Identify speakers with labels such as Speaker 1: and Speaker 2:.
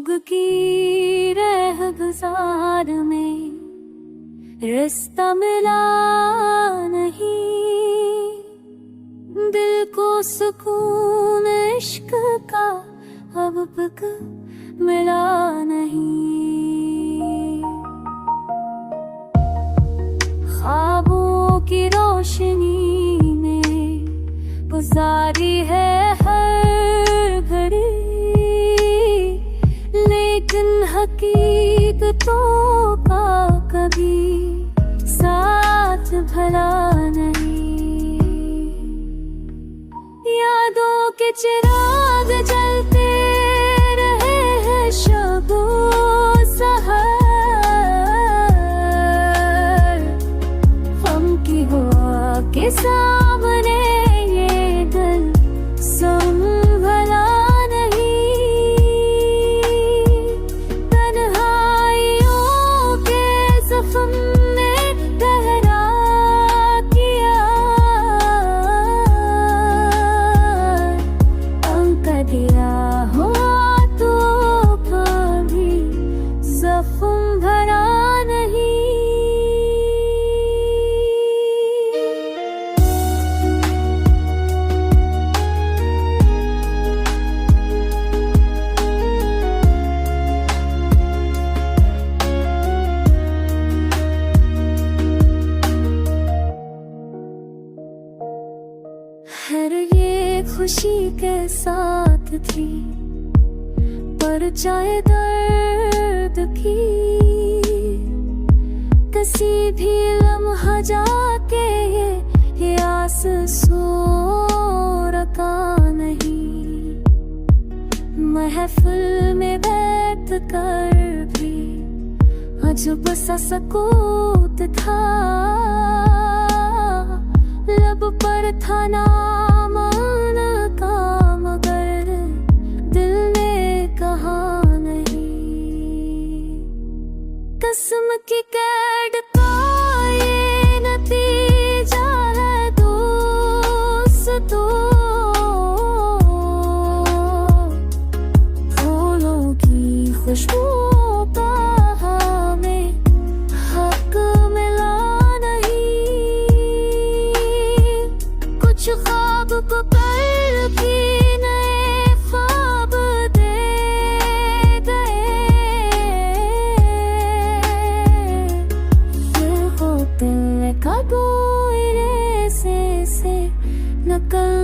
Speaker 1: इश्क की रहगुजार में रास्ता मिला नहीं, दिल को सुकून इश्क का अब तक मिला नहीं। ख्वाबों की रोशनी में गुजारी है हर घड़ी, लेकिन हकीकतों का कभी साथ भला नहीं। यादों के चिराग जलते रहे हैं शबो सहर, हम की हुआ के सामने ये दिल संभला हर ये खुशी के साथ थी, पर चाहे दर्द की किसी भी लम्हा जाके ये आस सो रखा नहीं। महफिल में बैठ कर भी अजब सा सकूत था, लब पर था नाम का मगर दिल ने कहा नहीं। कसम की कैद का ये नतीजा है दोस्तों, फूलों की खुशबू का हमें हक मिला ख्वाब को कल भी नए ख्वाब दे गए। ये हो दिल का दो इरादे से नकल